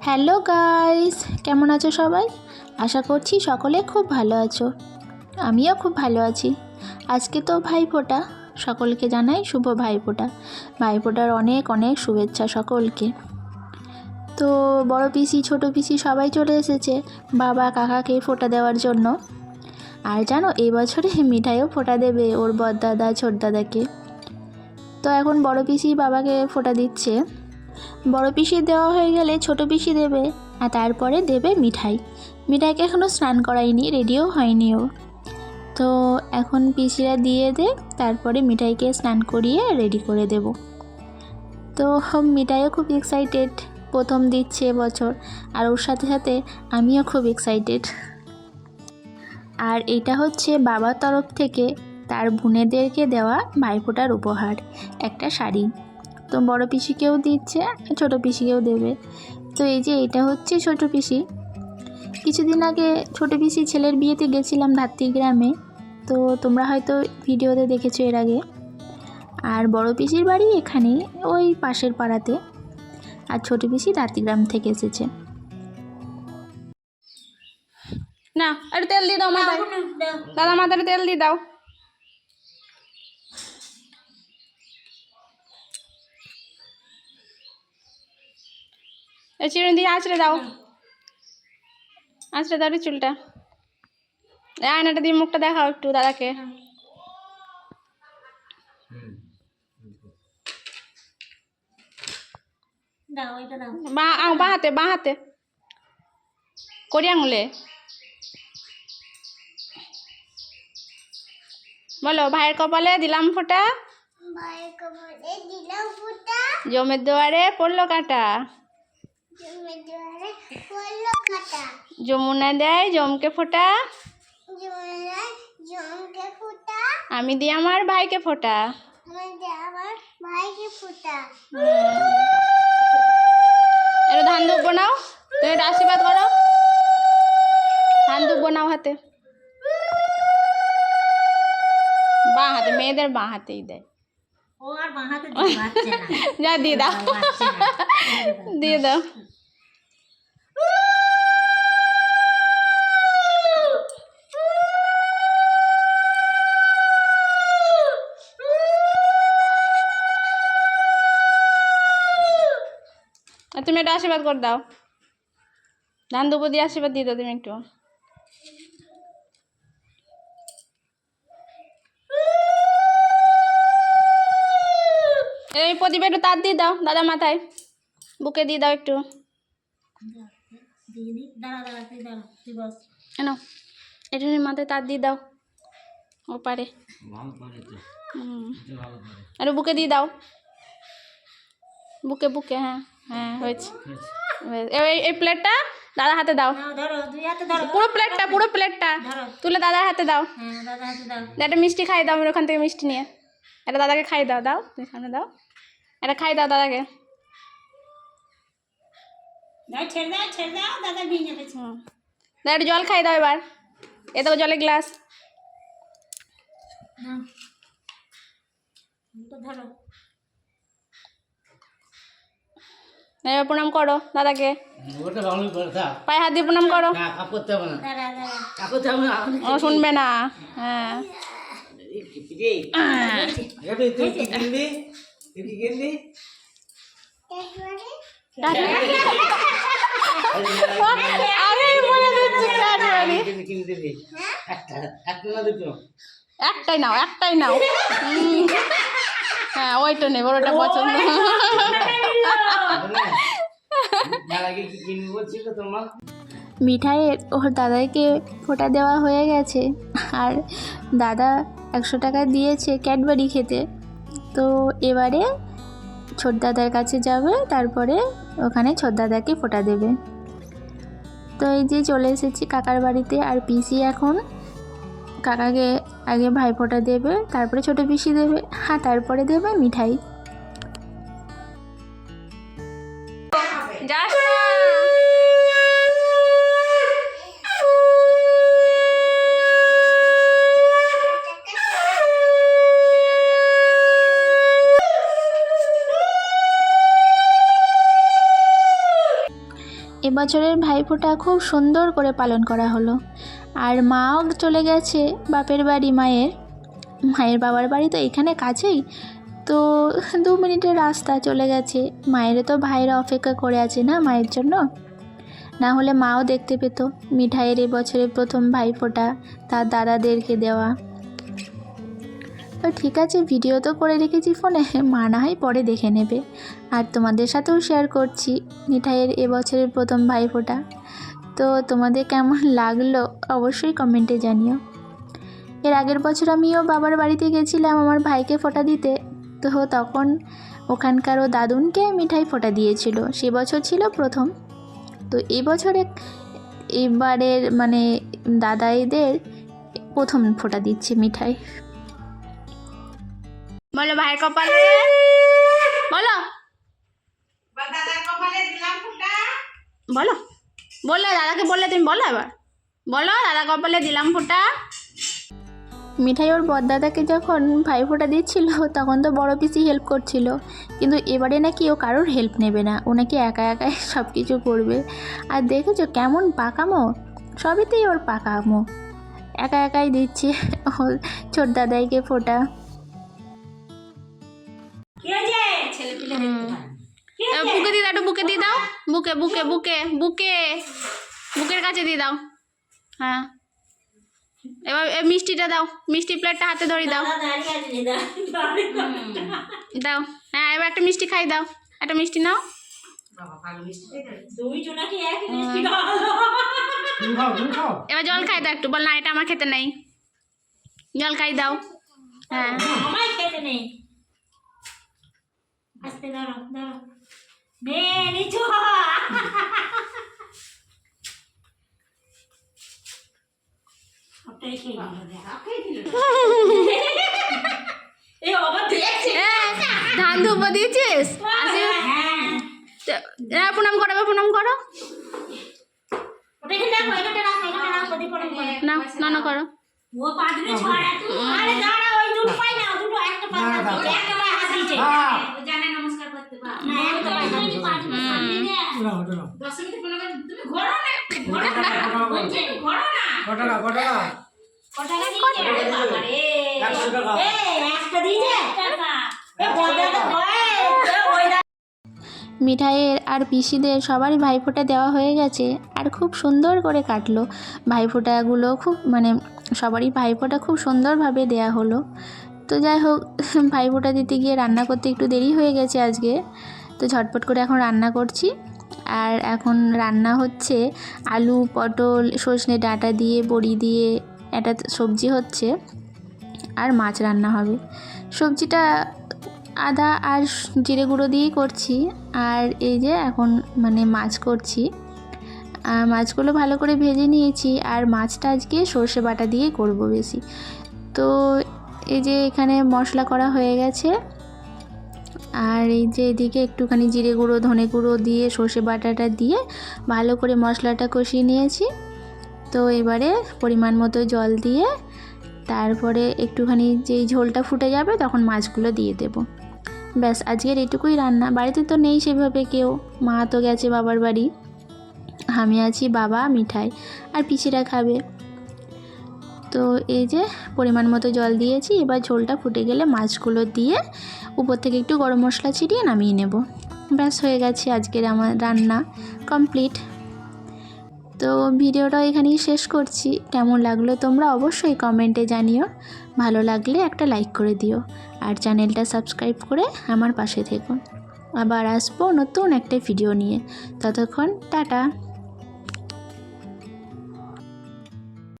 Hello guys, কেমন আছো সবাই? আশা করছি সকলে খুব ভালো আছো। আমিও খুব ভালো আছি। আজকে তো ভাইফোঁটা, সকলকে জানাই শুভ ভাইফোঁটা। ভাইফোঁটার অনেক অনেক শুভেচ্ছা সকলকে। তো বড় পিসি ছোট পিসি সবাই চলে এসেছে বাবা কাকাকে ফোঁটা দেওয়ার জন্য। আর জানো, এই বছরে মিঠাইও ফোঁটা দেবে ওর বড়দাদা ছোটদাদাকে। তো এখন বড় পিসি বাবাকে ফোঁটা দিচ্ছে। বড় পিসি দেওয়া হয়ে গেলে ছোট পিসি দেবে, আর তারপরে দেবে মিঠাই। মিঠাইকে এখনও স্নান করাইনি, রেডিও হয়নি ও। তো এখন পিসিরা দিয়ে দে, তারপরে মিঠাইকে স্নান করিয়ে রেডি করে দেব। তো মিঠাইও খুব এক্সাইটেড, প্রথম দিচ্ছে এবছর, আর ওর সাথে সাথে আমিও খুব এক্সাইটেড। আর এটা হচ্ছে বাবার তরফ থেকে তার বোনেদেরকে দেওয়া ভাইফোঁটার উপহার, একটা শাড়ি। তো বড় পিসিকেও দিচ্ছে, ছোট পিসিকেও দেবে। তো এই যে এটা হচ্ছে ছোট পিসি। কিছুদিন আগে ছোট পিসি ছেলের বিয়েতে গেছিলাম ধাত্রী গ্রামে, তো তোমরা হয়তো ভিডিওতে দেখেছো এর আগে। আর বড় পিসির বাড়ি এখানে, ওই পাশের পাড়াতে। আর ছোট পিসি ধাত্রী গ্রাম থেকে এসেছে। না, একটু তেল দিয়ে দাও মাথায়। দাদা মাথায় তেল দিয়ে দাও। এই চিরুনি দিয়ে আঁচড়ে দাও, আঁচড়ে দাও চুলটা। আয়নাটা দিয়ে মুখটা দেখাও একটু দাদাকে। বাঁ হাতে, বাঁ হাতে করি আঙুলে। বলো, ভাইয়ের কপালে দিলাম ফোঁটা, জমের দুয়ারে পড়লো কাটা। যমুনা দেয় জমকে ফোঁটা, আমি দিই আমার ভাইকে ফোঁটা। এটা ধান ধূপ বানাও, তুমি এটা আশীর্বাদ করো। ধান ধূপ বানাও হাতে, বাঁ হাতে, মেয়েদের বাঁ হাতেই দেয়। যা দিয়ে দাও, দিয়ে দাও। তুমি এটা আশীর্বাদ করে দাও, ধান দুপুর দিয়ে আশীর্বাদ দিয়ে দাও তুমি একটু। এই প্রদীপে একটু তার দিয়ে দাও দাদা মাথায়, বুকে দিয়ে দাও একটু। কেন এটা মাথায় তার দিয়ে দাও, ও পারে। আর বুকে দিয়ে দাও, বুকে বুকে। হ্যাঁ হ্যাঁ, হয়েছে। এই প্লেটটা দাদার হাতে দাও, পুরো প্লেটটা, পুরো প্লেটটা তুলে দাদার হাতে দাও। একটা মিষ্টি খাই দাও, ওখান থেকে মিষ্টি নিয়ে এটা দাদাকে খাই দাও। দাও তুমি সামনে দাও, এটা খাই দাও দাদাকে। দাদা একটু জল খাই দাও এবার, এ তো জলের গ্লাস। এবার প্রণাম করো দাদাকে, পায়ে হাত দিয়ে প্রণাম করো। ও শুনবে না। হ্যাঁ একটাই নাও, একটাই নাও। হ্যাঁ ওইটা নেই, ওটা পছন্দ। মিঠাইয়ের ওর দাদাকে ফোঁটা দেওয়া হয়ে গেছে, আর দাদা 100 টাকা দিয়েছে ক্যাডবেরি খেতে। তো এবারে ছোট দাদার কাছে যাবে, তারপরে ওখানে ছোট দাদাকে ফোঁটা দেবে। তো এই যে চলে এসেছি কাকার বাড়িতে, আর পিসি এখন কাকাকে আগে ভাইফোঁটা দেবে, তারপরে ছোট পিসি দেবে, হ্যাঁ তারপরে দেবে মিঠাই। যাস এবছরের ভাইফোঁটা খুব সুন্দর করে পালন করা হলো। আর মাও চলে গেছে বাপের বাড়ি, মায়ের বাবার বাড়ি তো এখানে কাছেই, তো 2 মিনিটের রাস্তা চলে গেছে। মায়েরও তো ভাইরা অপেক্ষা করে আছে না মায়ের জন্য, না হলে মাও দেখতে পেত মিঠাইয়ের এবছরের প্রথম ভাইফোঁটা তার দাদাদেরকে দেওয়া। তো ঠিক আছে, ভিডিও তো করে রেখেছি ফোনে, মা না হয় পরে দেখে নেবে। আর তোমাদের সাথেও শেয়ার করছি মিঠাইয়ের এবছরের প্রথম ভাইফোঁটা। তো তোমাদের কেমন লাগলো অবশ্যই কমেন্টে জানিও। এর আগের বছর আমিও বাবার বাড়িতে গেছিলাম আমার ভাইকে ফোঁটা দিতে, তো তখন ওখানকার ও দাদুনকে মিঠাই ফোঁটা দিয়েছিল, সে বছর ছিল প্রথম। তো এবারের মানে দাদাইদের প্রথম ফোঁটা দিচ্ছে মিঠাই। বলো ভাইয়ের কপালে, বলো বলো বললে দাদাকে, বললে তুমি বলো, এবার বলো দাদা কপালে দিলাম ফোঁটা। মিঠাই ওর বড়দাদাকে যখন ভাইফোঁটা দিচ্ছিল তখন তো বড় পিসি হেল্প করছিল, কিন্তু এবারে নাকি ও কারোর হেল্প নেবে না, ও নাকি একা একাই সব কিছু করবে। আর দেখেছো কেমন পাকামো, সবেতেই ওর পাকামো, একা একাই দিচ্ছে ওর ছোট দাদাইকে ফোঁটা। বুকে দিয়ে দাও, একটু বুকে দিয়ে দাও, বুকে বুকে বুকে বুকে বুকের কাছে দিয়ে দাও। হ্যাঁ, এবার মিষ্টিটা দাও, মিষ্টি প্লেটটা হাতে ধরে দাও, দাও। হ্যাঁ, এবার একটা মিষ্টি খাই দাও, একটা মিষ্টি নাও। এবার জল খাই দাও একটু, বল না এটা আমার খেতে নেই, জল খাই দাও। হ্যাঁ, ধান ধুপ দিয়েছিস, প্রণাম করো, প্রণাম করো, না না করো। মিঠাইয়ের আর পিসিদের সবারই ভাইফোঁটা দেওয়া হয়ে গেছে, আর খুব সুন্দর করে কাটলো ভাইফোঁটাগুলো, খুব মানে সবারই ভাইফোঁটা খুব সুন্দরভাবে দেয়া হলো। তো যাই হোক, ভাইফোঁটা দিতে গিয়ে রান্না করতে একটু দেরি হয়ে গেছে আজকে, তো ঝটপট করে এখন রান্না করছি। আর এখন রান্না হচ্ছে আলু পটল সজনে ডাঁটা দিয়ে বড়ি দিয়ে একটা সবজি হচ্ছে, আর মাছ রান্না হবে। সবজিটা আদা আর জিরে গুঁড়ো দিয়েই করছি, আর এই যে এখন মানে মাছ করছি। মাছগুলো ভালো করে ভেজে নিয়েছি, আর মাছটা আজকে সর্ষে বাটা দিয়েই করব বেশি। তো এই যে এখানে মশলা করা হয়ে গেছে, আর এই যে এদিকে একটুখানি জিরে গুঁড়ো ধনে গুঁড়ো দিয়ে সর্ষে বাটাটা দিয়ে ভালো করে মশলাটা কষিয়ে নিয়েছি। তো এবারে পরিমাণ মতো জল দিয়ে তারপরে একটুখানি যেই ঝোলটা ফুটে যাবে তখন মাছগুলো দিয়ে দেব। ব্যাস, আজকের এটুকুই রান্না। বাড়িতে তো নেই সেভাবে কেউ, মা তো গেছে বাবার বাড়ি, আমি আছি, বাবা, মিঠাই আর পিসিরা খাবে। তো এই যে পরিমাণ মতো জল দিয়েছি, এবার ঝোলটা ফুটে গেলে মাছগুলো দিয়ে উপর থেকে একটু গরম মশলা ছিটিয়ে নামিয়ে নেব। ব্যাস, হয়ে গেছে আজকের আমার রান্না কমপ্লিট। তো ভিডিওটা এখানেই শেষ করছি। কেমন লাগলো তোমরা অবশ্যই কমেন্টে জানিও, ভালো লাগলে একটা লাইক করে দিও, আর চ্যানেলটা সাবস্ক্রাইব করে আমার পাশে থেকো। আবার আসবো নতুন একটা ভিডিও নিয়ে, ততক্ষণ টাটা।